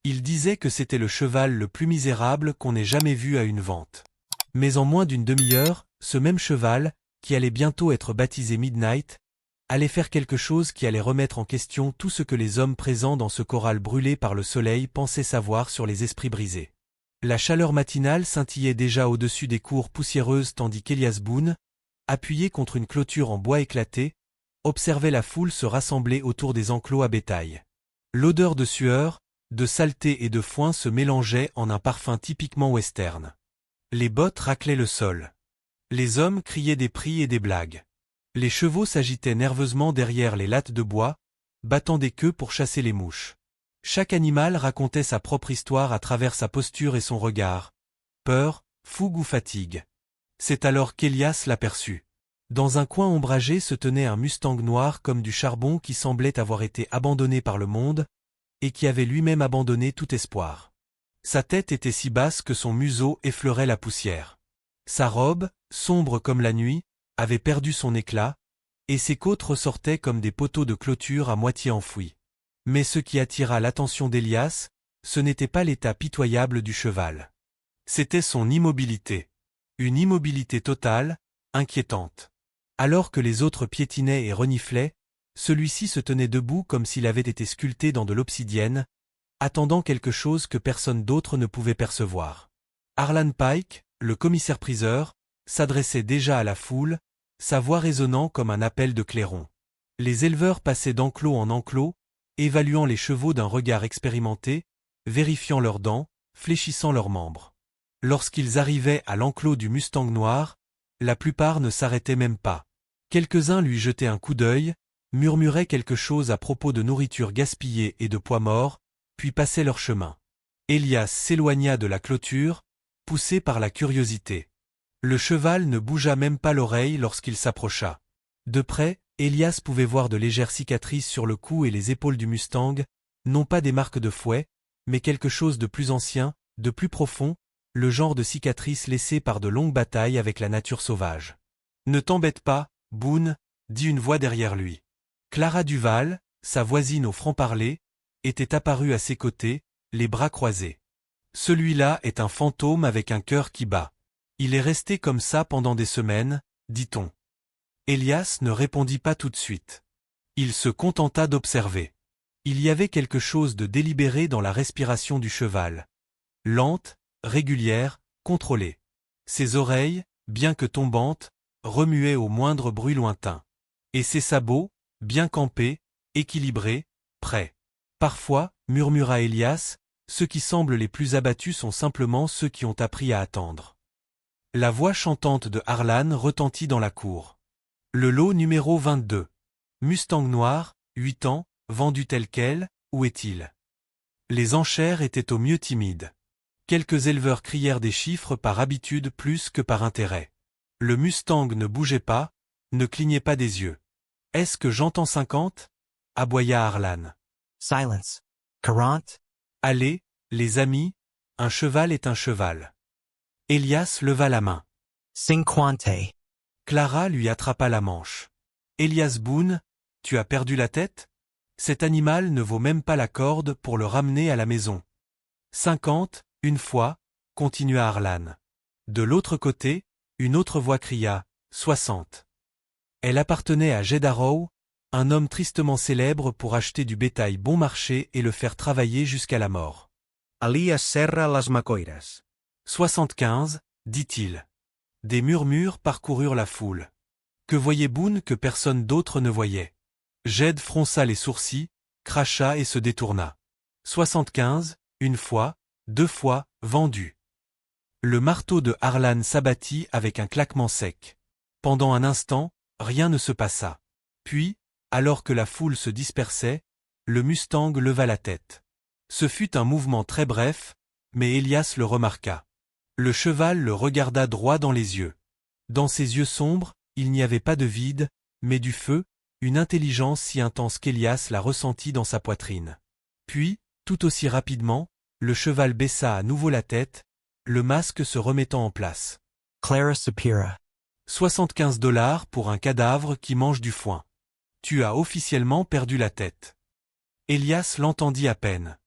Il disait que c'était le cheval le plus misérable qu'on ait jamais vu à une vente. Mais en moins d'une demi-heure, ce même cheval, qui allait bientôt être baptisé Midnight, allait faire quelque chose qui allait remettre en question tout ce que les hommes présents dans ce corral brûlé par le soleil pensaient savoir sur les esprits brisés. La chaleur matinale scintillait déjà au-dessus des cours poussiéreuses tandis qu'Elias Boone, appuyé contre une clôture en bois éclaté, observait la foule se rassembler autour des enclos à bétail. L'odeur de sueur, de saleté et de foin se mélangeait en un parfum typiquement western. Les bottes raclaient le sol. Les hommes criaient des prix et des blagues. Les chevaux s'agitaient nerveusement derrière les lattes de bois, battant des queues pour chasser les mouches. Chaque animal racontait sa propre histoire à travers sa posture et son regard. Peur, fougue ou fatigue. C'est alors qu'Elias l'aperçut. Dans un coin ombragé se tenait un mustang noir comme du charbon qui semblait avoir été abandonné par le monde, et qui avait lui-même abandonné tout espoir. Sa tête était si basse que son museau effleurait la poussière. Sa robe, sombre comme la nuit, avait perdu son éclat, et ses côtes ressortaient comme des poteaux de clôture à moitié enfouis. Mais ce qui attira l'attention d'Elias, ce n'était pas l'état pitoyable du cheval. C'était son immobilité. Une immobilité totale, inquiétante. Alors que les autres piétinaient et reniflaient, celui-ci se tenait debout comme s'il avait été sculpté dans de l'obsidienne, attendant quelque chose que personne d'autre ne pouvait percevoir. Harlan Pike, le commissaire-priseur, s'adressait déjà à la foule, sa voix résonnant comme un appel de clairon. Les éleveurs passaient d'enclos en enclos, évaluant les chevaux d'un regard expérimenté, vérifiant leurs dents, fléchissant leurs membres. Lorsqu'ils arrivaient à l'enclos du Mustang noir, la plupart ne s'arrêtaient même pas. Quelques-uns lui jetaient un coup d'œil, murmuraient quelque chose à propos de nourriture gaspillée et de pois morts, puis passaient leur chemin. Elias s'éloigna de la clôture, poussé par la curiosité. Le cheval ne bougea même pas l'oreille lorsqu'il s'approcha. De près, Elias pouvait voir de légères cicatrices sur le cou et les épaules du Mustang, non pas des marques de fouet, mais quelque chose de plus ancien, de plus profond, le genre de cicatrices laissées par de longues batailles avec la nature sauvage. « Ne t'embête pas, Boone, » dit une voix derrière lui. Clara Duval, sa voisine au franc-parler, était apparue à ses côtés, les bras croisés. « Celui-là est un fantôme avec un cœur qui bat. Il est resté comme ça pendant des semaines, dit-on. » Elias ne répondit pas tout de suite. Il se contenta d'observer. Il y avait quelque chose de délibéré dans la respiration du cheval. Lente, régulière, contrôlée. Ses oreilles, bien que tombantes, remuaient au moindre bruit lointain. Et ses sabots, bien campés, équilibrés, prêts. Parfois, murmura Elias, ceux qui semblent les plus abattus sont simplement ceux qui ont appris à attendre. La voix chantante de Harlan retentit dans la cour. Le lot numéro 22. Mustang noir, 8 ans, vendu tel quel, où est-il? Les enchères étaient au mieux timides. Quelques éleveurs crièrent des chiffres par habitude plus que par intérêt. Le Mustang ne bougeait pas, ne clignait pas des yeux. « Est-ce que j'entends 50 » aboya Harlan. « Silence. 40 » Allez, les amis, un cheval est un cheval. Elias leva la main. « 50 » Clara lui attrapa la manche. « Elias Boone, tu as perdu la tête? Cet animal ne vaut même pas la corde pour le ramener à la maison. » 50, une fois, continua Harlan. De l'autre côté, une autre voix cria « 60 ». Elle appartenait à Jed Arrow, un homme tristement célèbre pour acheter du bétail bon marché et le faire travailler jusqu'à la mort. Elias Serra Las Macoiras. 75, dit-il. Des murmures parcoururent la foule. Que voyait Boone que personne d'autre ne voyait? Jed fronça les sourcils, cracha et se détourna. 75, une fois, deux fois, vendu. Le marteau de Harlan s'abattit avec un claquement sec. Pendant un instant, rien ne se passa. Puis, alors que la foule se dispersait, le Mustang leva la tête. Ce fut un mouvement très bref, mais Elias le remarqua. Le cheval le regarda droit dans les yeux. Dans ses yeux sombres, il n'y avait pas de vide, mais du feu, une intelligence si intense qu'Elias la ressentit dans sa poitrine. Puis, tout aussi rapidement, le cheval baissa à nouveau la tête, le masque se remettant en place. Clara Sapira. 75 $ pour un cadavre qui mange du foin. Tu as officiellement perdu la tête. Elias l'entendit à peine.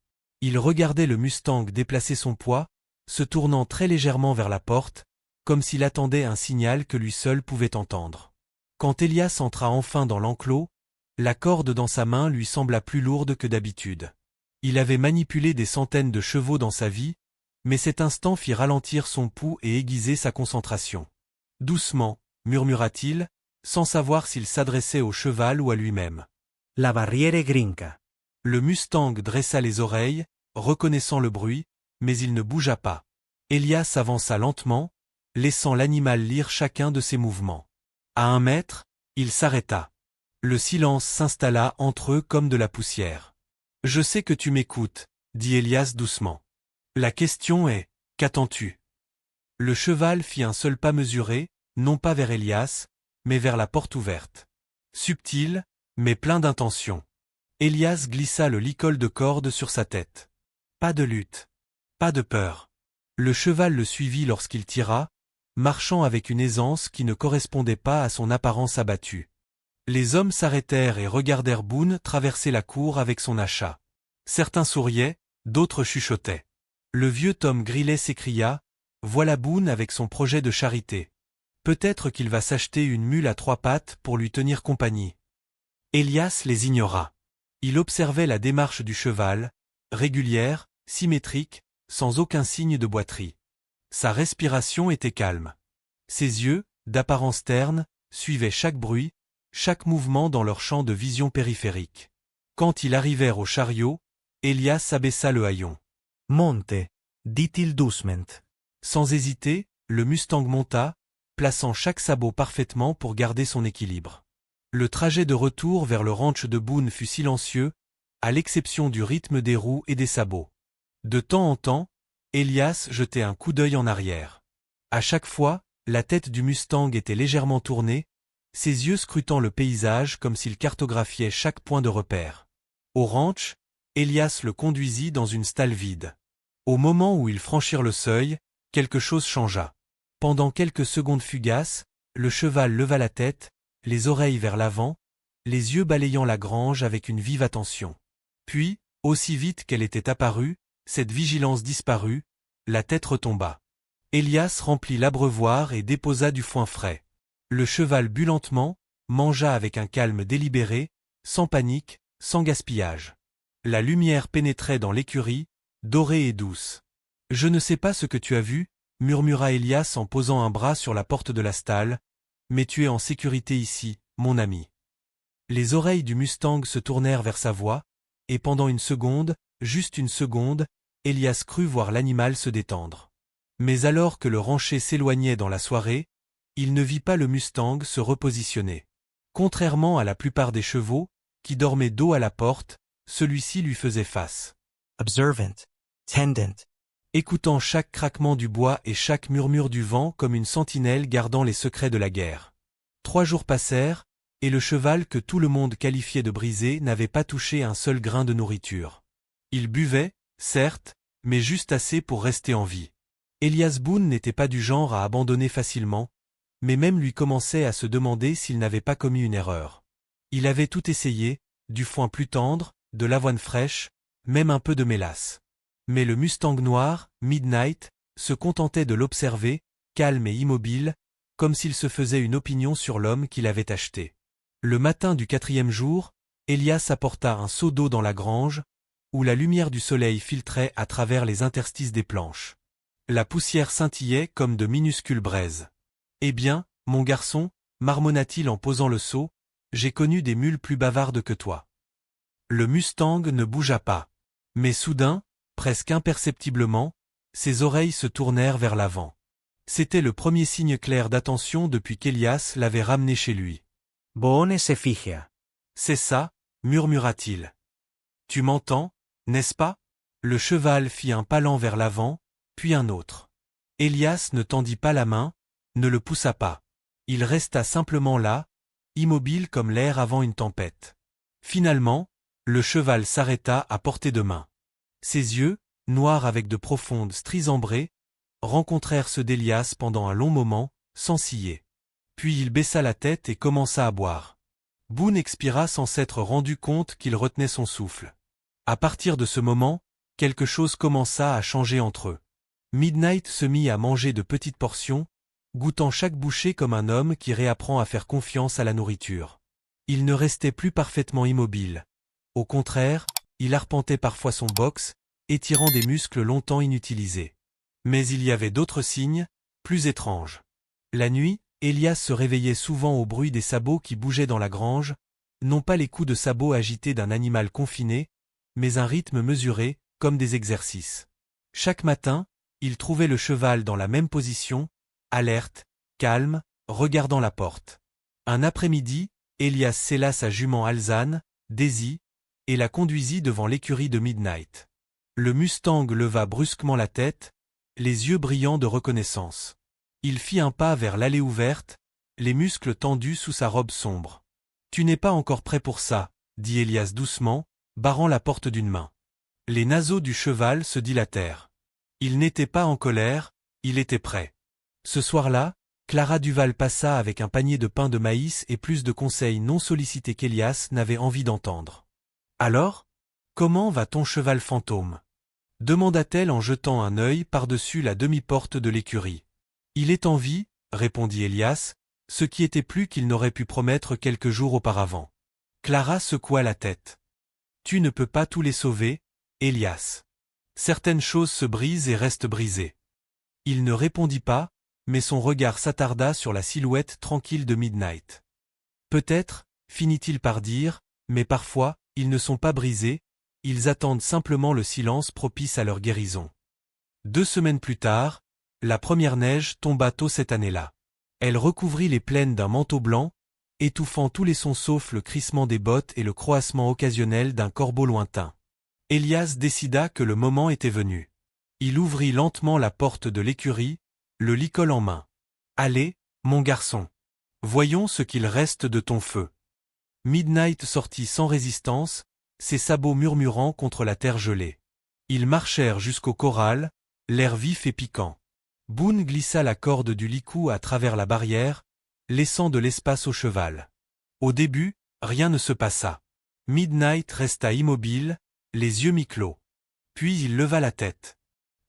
Il regardait le Mustang déplacer son poids, se tournant très légèrement vers la porte, comme s'il attendait un signal que lui seul pouvait entendre. Quand Elias entra enfin dans l'enclos, la corde dans sa main lui sembla plus lourde que d'habitude. Il avait manipulé des centaines de chevaux dans sa vie, mais cet instant fit ralentir son pouls et aiguiser sa concentration. Doucement, murmura-t-il, sans savoir s'il s'adressait au cheval ou à lui-même. La barriere grinca. Le Mustang dressa les oreilles, reconnaissant le bruit, mais il ne bougea pas. Elias avança lentement, laissant l'animal lire chacun de ses mouvements. À 1 mètre, il s'arrêta. Le silence s'installa entre eux comme de la poussière. « Je sais que tu m'écoutes, » dit Elias doucement. « La question est, qu'attends-tu » Le cheval fit un seul pas mesuré, non pas vers Elias, mais vers la porte ouverte. Subtil, mais plein d'intention. Elias glissa le licol de corde sur sa tête. Pas de lutte. Pas de peur. Le cheval le suivit lorsqu'il tira, marchant avec une aisance qui ne correspondait pas à son apparence abattue. Les hommes s'arrêtèrent et regardèrent Boone traverser la cour avec son achat. Certains souriaient, d'autres chuchotaient. Le vieux Tom Grillet s'écria, « Voilà Boone avec son projet de charité. Peut-être qu'il va s'acheter une mule à 3 pattes pour lui tenir compagnie. » Elias les ignora. Il observait la démarche du cheval, régulière, symétrique, sans aucun signe de boiterie. Sa respiration était calme. Ses yeux, d'apparence terne, suivaient chaque bruit, chaque mouvement dans leur champ de vision périphérique. Quand ils arrivèrent au chariot, Elias abaissa le haillon. « Monte » dit-il doucement. Sans hésiter, le Mustang monta, plaçant chaque sabot parfaitement pour garder son équilibre. Le trajet de retour vers le ranch de Boone fut silencieux, à l'exception du rythme des roues et des sabots. De temps en temps, Elias jetait un coup d'œil en arrière. À chaque fois, la tête du Mustang était légèrement tournée, ses yeux scrutant le paysage comme s'il cartographiait chaque point de repère. Au ranch, Elias le conduisit dans une stalle vide. Au moment où ils franchirent le seuil, quelque chose changea. Pendant quelques secondes fugaces, le cheval leva la tête, les oreilles vers l'avant, les yeux balayant la grange avec une vive attention. Puis, aussi vite qu'elle était apparue, cette vigilance disparut, la tête retomba. Elias remplit l'abreuvoir et déposa du foin frais. Le cheval but lentement, mangea avec un calme délibéré, sans panique, sans gaspillage. La lumière pénétrait dans l'écurie, dorée et douce. « Je ne sais pas ce que tu as vu, » murmura Elias en posant un bras sur la porte de la stalle, « mais tu es en sécurité ici, mon ami. » Les oreilles du Mustang se tournèrent vers sa voix, et pendant une seconde, juste une seconde, Elias crut voir l'animal se détendre. Mais alors que le rancher s'éloignait dans la soirée, il ne vit pas le Mustang se repositionner. Contrairement à la plupart des chevaux, qui dormaient dos à la porte, celui-ci lui faisait face. Observant. Tendant. Écoutant chaque craquement du bois et chaque murmure du vent comme une sentinelle gardant les secrets de la guerre. 3 jours passèrent, et le cheval que tout le monde qualifiait de brisé n'avait pas touché un seul grain de nourriture. Il buvait, certes, mais juste assez pour rester en vie. Elias Boone n'était pas du genre à abandonner facilement, mais même lui commençait à se demander s'il n'avait pas commis une erreur. Il avait tout essayé, du foin plus tendre, de l'avoine fraîche, même un peu de mélasse. Mais le Mustang noir, Midnight, se contentait de l'observer, calme et immobile, comme s'il se faisait une opinion sur l'homme qu'il avait acheté. Le matin du 4e jour, Elias apporta un seau d'eau dans la grange, où la lumière du soleil filtrait à travers les interstices des planches. La poussière scintillait comme de minuscules braises. « Eh bien, mon garçon, marmonna-t-il en posant le seau, j'ai connu des mules plus bavardes que toi. » Le Mustang ne bougea pas. Mais soudain, presque imperceptiblement, ses oreilles se tournèrent vers l'avant. C'était le premier signe clair d'attention depuis qu'Elias l'avait ramené chez lui. « Boone se fija. » C'est ça, murmura-t-il. « Tu m'entends, n'est-ce pas ?» Le cheval fit un pas lent vers l'avant, puis un autre. Elias ne tendit pas la main, ne le poussa pas. Il resta simplement là, immobile comme l'air avant une tempête. Finalement, le cheval s'arrêta à portée de main. Ses yeux, noirs avec de profondes stries ambrées, rencontrèrent ceux d'Elias pendant un long moment, sans ciller. Puis il baissa la tête et commença à boire. Boone expira sans s'être rendu compte qu'il retenait son souffle. À partir de ce moment, quelque chose commença à changer entre eux. Midnight se mit à manger de petites portions, goûtant chaque bouchée comme un homme qui réapprend à faire confiance à la nourriture. Il ne restait plus parfaitement immobile. Au contraire, il arpentait parfois son box, étirant des muscles longtemps inutilisés. Mais il y avait d'autres signes, plus étranges. La nuit, Elias se réveillait souvent au bruit des sabots qui bougeaient dans la grange, non pas les coups de sabot agités d'un animal confiné, mais un rythme mesuré, comme des exercices. Chaque matin, il trouvait le cheval dans la même position, alerte, calme, regardant la porte. Un après-midi, Elias sella sa jument alezane, Daisy, et la conduisit devant l'écurie de Midnight. Le Mustang leva brusquement la tête, les yeux brillants de reconnaissance. Il fit un pas vers l'allée ouverte, les muscles tendus sous sa robe sombre. « Tu n'es pas encore prêt pour ça, » dit Elias doucement, barrant la porte d'une main. Les naseaux du cheval se dilatèrent. Il n'était pas en colère, il était prêt. Ce soir-là, Clara Duval passa avec un panier de pain de maïs et plus de conseils non sollicités qu'Elias n'avait envie d'entendre. « Alors, comment va ton cheval fantôme ?» demanda-t-elle en jetant un œil par-dessus la demi-porte de l'écurie. « Il est en vie, » répondit Elias, ce qui était plus qu'il n'aurait pu promettre quelques jours auparavant. Clara secoua la tête. « Tu ne peux pas tous les sauver, Elias. Certaines choses se brisent et restent brisées. » Il ne répondit pas, mais son regard s'attarda sur la silhouette tranquille de Midnight. « Peut-être, finit-il par dire, mais parfois, ils ne sont pas brisés, ils attendent simplement le silence propice à leur guérison. » 2 semaines plus tard, la première neige tomba tôt cette année-là. Elle recouvrit les plaines d'un manteau blanc, étouffant tous les sons sauf le crissement des bottes et le croassement occasionnel d'un corbeau lointain. Elias décida que le moment était venu. Il ouvrit lentement la porte de l'écurie, le licol en main. « Allez, mon garçon. Voyons ce qu'il reste de ton feu. » Midnight sortit sans résistance, ses sabots murmurant contre la terre gelée. Ils marchèrent jusqu'au corral, l'air vif et piquant. Boone glissa la corde du licou à travers la barrière, laissant de l'espace au cheval. Au début, rien ne se passa. Midnight resta immobile, les yeux mi-clos. Puis il leva la tête.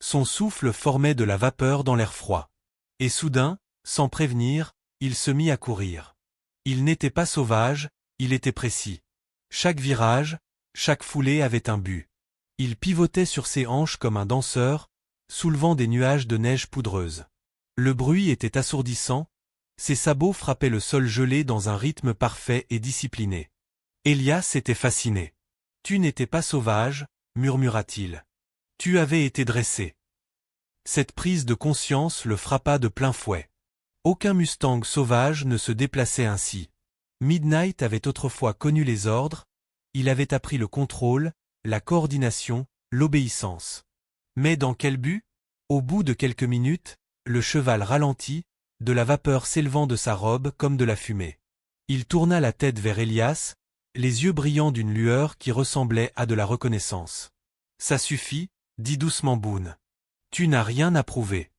Son souffle formait de la vapeur dans l'air froid. Et soudain, sans prévenir, il se mit à courir. Il n'était pas sauvage, il était précis. Chaque virage, chaque foulée avait un but. Il pivotait sur ses hanches comme un danseur, soulevant des nuages de neige poudreuse. Le bruit était assourdissant, ses sabots frappaient le sol gelé dans un rythme parfait et discipliné. Elias était fasciné. « Tu n'étais pas sauvage, » murmura-t-il. « Tu avais été dressé. » Cette prise de conscience le frappa de plein fouet. Aucun Mustang sauvage ne se déplaçait ainsi. Midnight avait autrefois connu les ordres, il avait appris le contrôle, la coordination, l'obéissance. Mais dans quel but? Au bout de quelques minutes, le cheval ralentit, de la vapeur s'élevant de sa robe comme de la fumée. Il tourna la tête vers Elias, les yeux brillants d'une lueur qui ressemblait à de la reconnaissance. « Ça suffit, » dit doucement Boone. « Tu n'as rien à prouver. »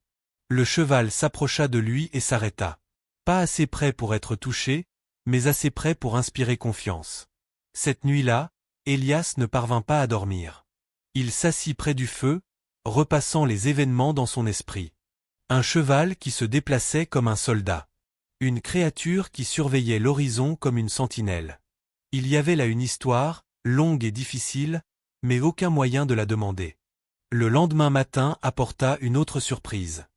Le cheval s'approcha de lui et s'arrêta. Pas assez près pour être touché, mais assez près pour inspirer confiance. Cette nuit-là, Elias ne parvint pas à dormir. Il s'assit près du feu, repassant les événements dans son esprit. Un cheval qui se déplaçait comme un soldat. Une créature qui surveillait l'horizon comme une sentinelle. Il y avait là une histoire, longue et difficile, mais aucun moyen de la demander. Le lendemain matin apporta une autre surprise.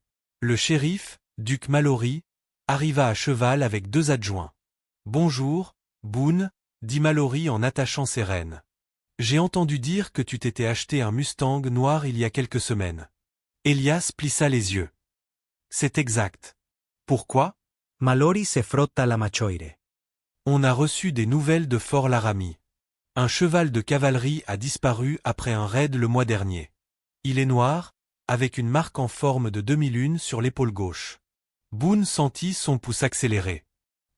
Le shérif, Duc Mallory, arriva à cheval avec 2 adjoints. « Bonjour, Boone, » dit Mallory en attachant ses rênes. « J'ai entendu dire que tu t'étais acheté un Mustang noir il y a quelques semaines. » Elias plissa les yeux. « C'est exact. Pourquoi ?» Mallory se frotta la machoire. On a reçu des nouvelles de Fort Laramie. Un cheval de cavalerie a disparu après un raid le mois dernier. Il est noir, avec une marque en forme de demi-lune sur l'épaule gauche. Boone sentit son pouce accélérer.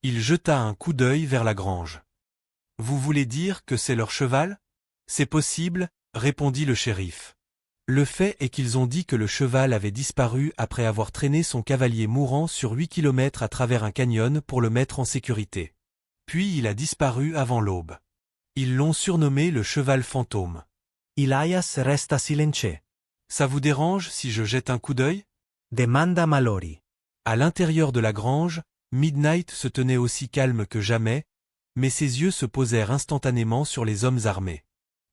Il jeta un coup d'œil vers la grange. « Vous voulez dire que c'est leur cheval ? » « C'est possible, » répondit le shérif. Le fait est qu'ils ont dit que le cheval avait disparu après avoir traîné son cavalier mourant sur 8 kilomètres à travers un canyon pour le mettre en sécurité. Puis il a disparu avant l'aube. Ils l'ont surnommé le cheval fantôme. Elias resta silencé. Ça vous dérange si je jette un coup d'œil? Demanda Mallory. À l'intérieur de la grange, Midnight se tenait aussi calme que jamais, mais ses yeux se posèrent instantanément sur les hommes armés.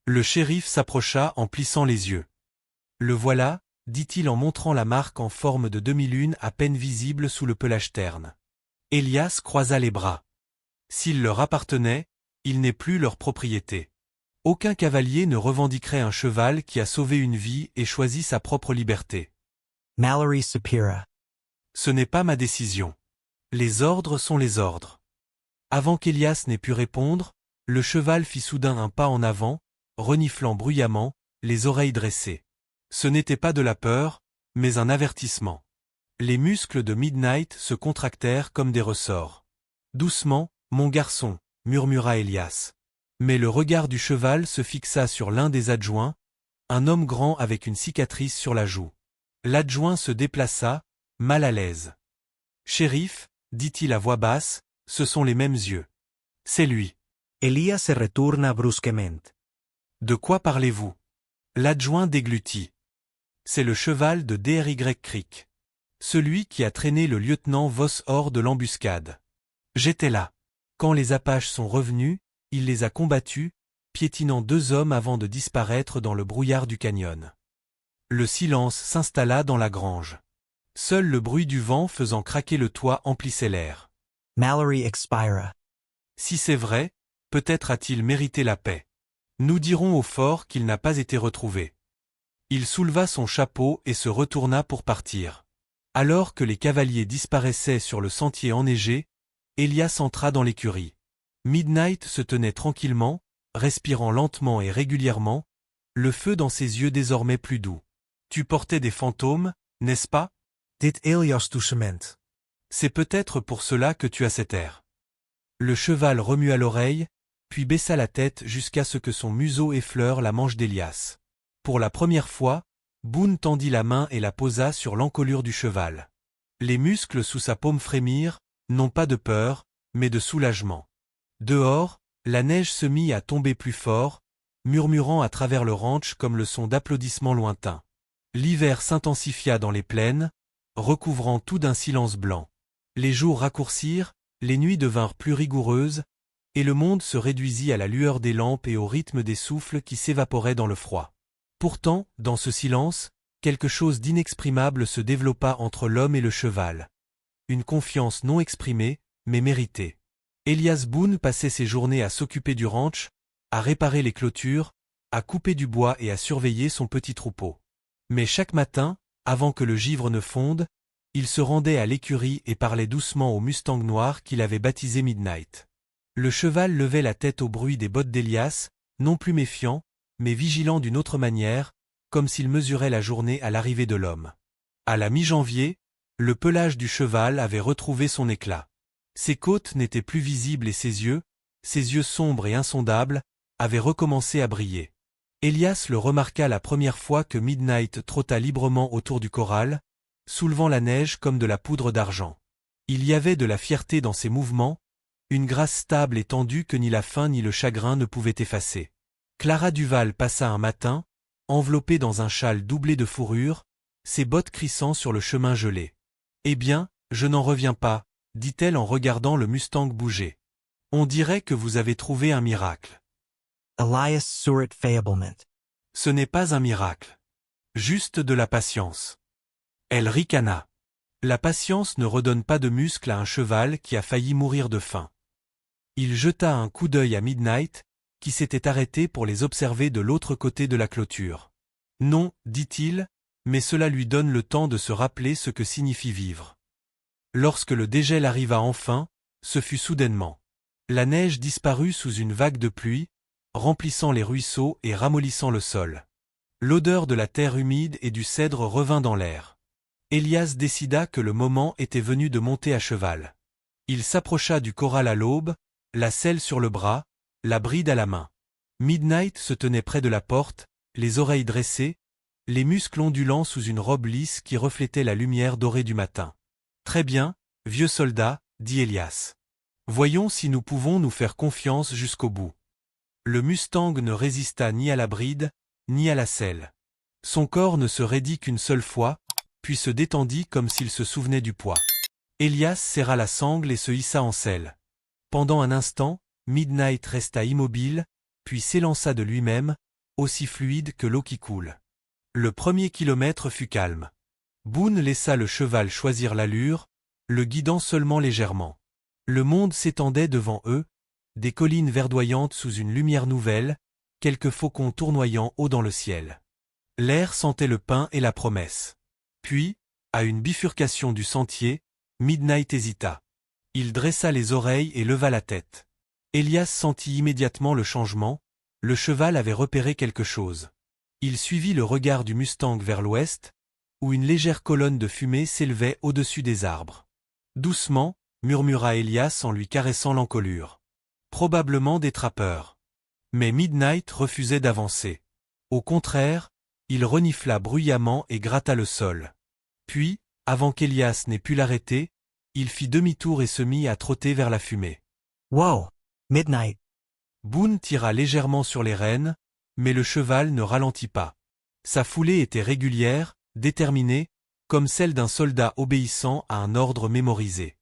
Le shérif s'approcha en plissant les yeux. Le voilà, dit-il en montrant la marque en forme de demi-lune à peine visible sous le pelage terne. Elias croisa les bras. S'il leur appartenait, il n'est plus leur propriété. Aucun cavalier ne revendiquerait un cheval qui a sauvé une vie et choisi sa propre liberté. Mallory Sapira. Ce n'est pas ma décision. Les ordres sont les ordres. Avant qu'Elias n'ait pu répondre, le cheval fit soudain un pas en avant, reniflant bruyamment, les oreilles dressées. Ce n'était pas de la peur, mais un avertissement. Les muscles de Midnight se contractèrent comme des ressorts. « Doucement, mon garçon », murmura Elias. Mais le regard du cheval se fixa sur l'un des adjoints, un homme grand avec une cicatrice sur la joue. L'adjoint se déplaça, mal à l'aise. « Shérif, dit-il à voix basse, ce sont les mêmes yeux. C'est lui. Elias se retourna brusquement. De quoi parlez-vous? L'adjoint déglutit. C'est le cheval de Dry Creek. Celui qui a traîné le lieutenant Voss hors de l'embuscade. J'étais là. Quand les Apaches sont revenus, il les a combattus, piétinant 2 hommes avant de disparaître dans le brouillard du canyon. Le silence s'installa dans la grange. Seul le bruit du vent faisant craquer le toit emplissait l'air. Mallory expira. Si c'est vrai, peut-être a-t-il mérité la paix. Nous dirons au fort qu'il n'a pas été retrouvé. Il souleva son chapeau et se retourna pour partir. Alors que les cavaliers disparaissaient sur le sentier enneigé, Elias entra dans l'écurie. Midnight se tenait tranquillement, respirant lentement et régulièrement, le feu dans ses yeux désormais plus doux. Tu portais des fantômes, n'est-ce pas? Dit Elias doucement. C'est peut-être pour cela que tu as cet air. Le cheval remua l'oreille, puis baissa la tête jusqu'à ce que son museau effleure la manche d'Elias. Pour la première fois, Boone tendit la main et la posa sur l'encolure du cheval. Les muscles sous sa paume frémirent, non pas de peur, mais de soulagement. Dehors, la neige se mit à tomber plus fort, murmurant à travers le ranch comme le son d'applaudissements lointains. L'hiver s'intensifia dans les plaines, recouvrant tout d'un silence blanc. Les jours raccourcirent, les nuits devinrent plus rigoureuses, et le monde se réduisit à la lueur des lampes et au rythme des souffles qui s'évaporaient dans le froid. Pourtant, dans ce silence, quelque chose d'inexprimable se développa entre l'homme et le cheval. Une confiance non exprimée, mais méritée. Elias Boone passait ses journées à s'occuper du ranch, à réparer les clôtures, à couper du bois et à surveiller son petit troupeau. Mais chaque matin, avant que le givre ne fonde, il se rendait à l'écurie et parlait doucement au Mustang noir qu'il avait baptisé Midnight. Le cheval levait la tête au bruit des bottes d'Elias, non plus méfiant, mais vigilant d'une autre manière, comme s'il mesurait la journée à l'arrivée de l'homme. À la mi-janvier, le pelage du cheval avait retrouvé son éclat. Ses côtes n'étaient plus visibles et ses yeux sombres et insondables, avaient recommencé à briller. Elias le remarqua la première fois que Midnight trotta librement autour du corral, soulevant la neige comme de la poudre d'argent. Il y avait de la fierté dans ses mouvements, une grâce stable et tendue que ni la faim ni le chagrin ne pouvaient effacer. Clara Duval passa un matin, enveloppée dans un châle doublé de fourrure, ses bottes crissant sur le chemin gelé. « Eh bien, je n'en reviens pas, » dit-elle en regardant le Mustang bouger. « On dirait que vous avez trouvé un miracle. » Elias surit faiblement. Ce n'est pas un miracle. Juste de la patience. Elle ricana. La patience ne redonne pas de muscle à un cheval qui a failli mourir de faim. Il jeta un coup d'œil à Midnight, qui s'était arrêté pour les observer de l'autre côté de la clôture. Non, dit-il, mais cela lui donne le temps de se rappeler ce que signifie vivre. Lorsque le dégel arriva enfin, ce fut soudainement. La neige disparut sous une vague de pluie, remplissant les ruisseaux et ramollissant le sol. L'odeur de la terre humide et du cèdre revint dans l'air. Elias décida que le moment était venu de monter à cheval. Il s'approcha du corral à l'aube, la selle sur le bras, la bride à la main. Midnight se tenait près de la porte, les oreilles dressées, les muscles ondulants sous une robe lisse qui reflétait la lumière dorée du matin. « Très bien, vieux soldat, » dit Elias. « Voyons si nous pouvons nous faire confiance jusqu'au bout. » Le Mustang ne résista ni à la bride, ni à la selle. Son corps ne se raidit qu'une seule fois, puis se détendit comme s'il se souvenait du poids. Élias serra la sangle et se hissa en selle. Pendant un instant, Midnight resta immobile, puis s'élança de lui-même, aussi fluide que l'eau qui coule. Le premier kilomètre fut calme. Boone laissa le cheval choisir l'allure, le guidant seulement légèrement. Le monde s'étendait devant eux, des collines verdoyantes sous une lumière nouvelle, quelques faucons tournoyant haut dans le ciel. L'air sentait le pin et la promesse. Puis, à une bifurcation du sentier, Midnight hésita. Il dressa les oreilles et leva la tête. Élias sentit immédiatement le changement, le cheval avait repéré quelque chose. Il suivit le regard du Mustang vers l'ouest, où une légère colonne de fumée s'élevait au-dessus des arbres. Doucement, murmura Élias en lui caressant l'encolure. Probablement des trappeurs. Mais Midnight refusait d'avancer. Au contraire, il renifla bruyamment et gratta le sol. Puis, avant qu'Élias n'ait pu l'arrêter, il fit demi-tour et se mit à trotter vers la fumée. Whoa! Midnight. Boone tira légèrement sur les rênes, mais le cheval ne ralentit pas. Sa foulée était régulière, déterminée, comme celle d'un soldat obéissant à un ordre mémorisé.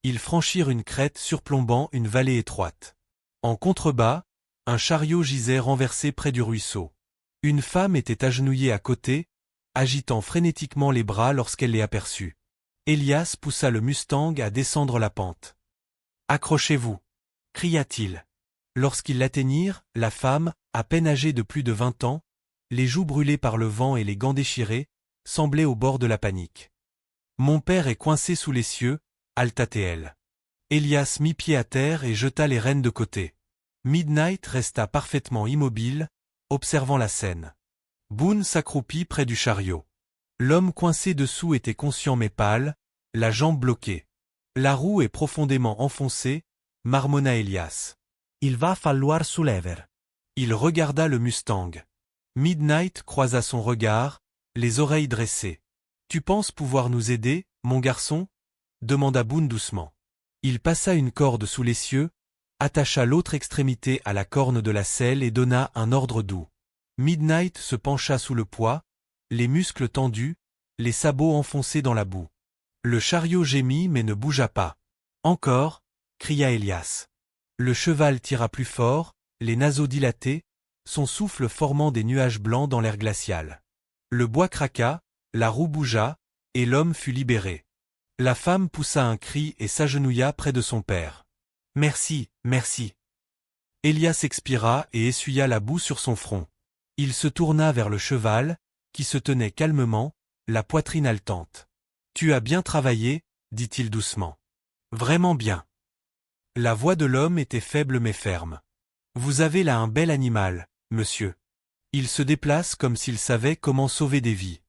Ils franchirent une crête surplombant une vallée étroite. En contrebas, un chariot gisait renversé près du ruisseau. Une femme était agenouillée à côté, agitant frénétiquement les bras lorsqu'elle les aperçut. Élias poussa le Mustang à descendre la pente. « Accrochez-vous » cria-t-il. Lorsqu'ils l'atteignirent, la femme, à peine âgée de plus de 20 ans, les joues brûlées par le vent et les gants déchirés, semblait au bord de la panique. « Mon père est coincé sous les cieux » halta-t-elle. Élias mit pied à terre et jeta les rênes de côté. Midnight resta parfaitement immobile, observant la scène. Boone s'accroupit près du chariot. L'homme coincé dessous était conscient mais pâle, la jambe bloquée. La roue est profondément enfoncée, marmonna Élias. Il va falloir soulever. Il regarda le Mustang. Midnight croisa son regard, les oreilles dressées. « Tu penses pouvoir nous aider, mon garçon » demanda Boone doucement. Il passa une corde sous l'essieu, attacha l'autre extrémité à la corne de la selle et donna un ordre doux. Midnight se pencha sous le poids, les muscles tendus, les sabots enfoncés dans la boue. Le chariot gémit mais ne bougea pas. « Encore » cria Élias. Le cheval tira plus fort, les naseaux dilatés, son souffle formant des nuages blancs dans l'air glacial. Le bois craqua, la roue bougea, et l'homme fut libéré. La femme poussa un cri et s'agenouilla près de son père. « Merci, merci. » Élias expira et essuya la boue sur son front. Il se tourna vers le cheval, qui se tenait calmement, la poitrine haletante. « Tu as bien travaillé, » dit-il doucement. « Vraiment bien. » La voix de l'homme était faible mais ferme. « Vous avez là un bel animal, monsieur. » Il se déplace comme s'il savait comment sauver des vies.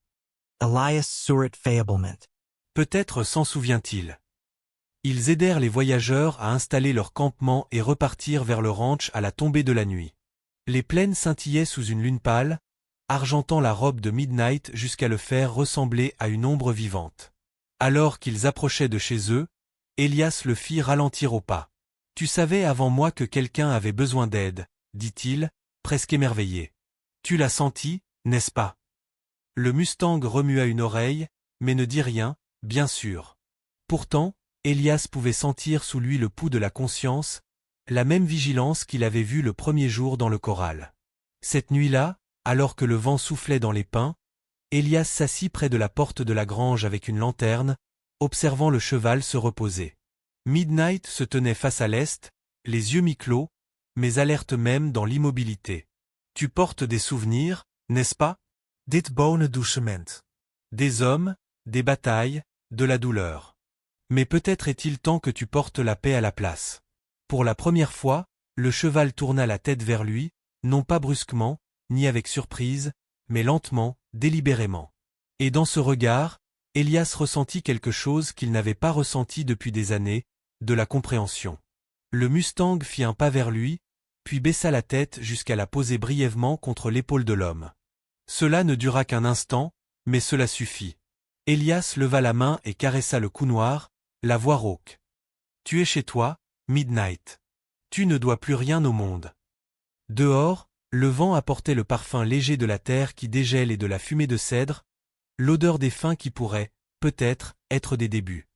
Elias Surit Fablement. Peut-être s'en souvient-il. Ils aidèrent les voyageurs à installer leur campement et repartirent vers le ranch à la tombée de la nuit. Les plaines scintillaient sous une lune pâle, argentant la robe de Midnight jusqu'à le faire ressembler à une ombre vivante. Alors qu'ils approchaient de chez eux, Élias le fit ralentir au pas. « Tu savais avant moi que quelqu'un avait besoin d'aide, » dit-il, presque émerveillé. « Tu l'as senti, n'est-ce pas ?» Le Mustang remua une oreille, mais ne dit rien, bien sûr. Pourtant, Élias pouvait sentir sous lui le pouls de la conscience, la même vigilance qu'il avait vue le premier jour dans le corral. Cette nuit-là, alors que le vent soufflait dans les pins, Élias s'assit près de la porte de la grange avec une lanterne, observant le cheval se reposer. Midnight se tenait face à l'est, les yeux mi-clos, mais alerte même dans l'immobilité. « Tu portes des souvenirs, n'est-ce pas ?» Dit bonen doucement. Des hommes, des batailles, de la douleur. Mais peut-être est-il temps que tu portes la paix à la place. Pour la première fois, le cheval tourna la tête vers lui, non pas brusquement, ni avec surprise, mais lentement, délibérément. Et dans ce regard, Élias ressentit quelque chose qu'il n'avait pas ressenti depuis des années, de la compréhension. Le Mustang fit un pas vers lui, puis baissa la tête jusqu'à la poser brièvement contre l'épaule de l'homme. Cela ne dura qu'un instant, mais cela suffit. Élias leva la main et caressa le cou noir, la voix rauque. « Tu es chez toi, Midnight. Tu ne dois plus rien au monde. » Dehors, Le vent apportait le parfum léger de la terre qui dégèle et de la fumée de cèdre, l'odeur des fins qui pourraient, peut-être, être des débuts.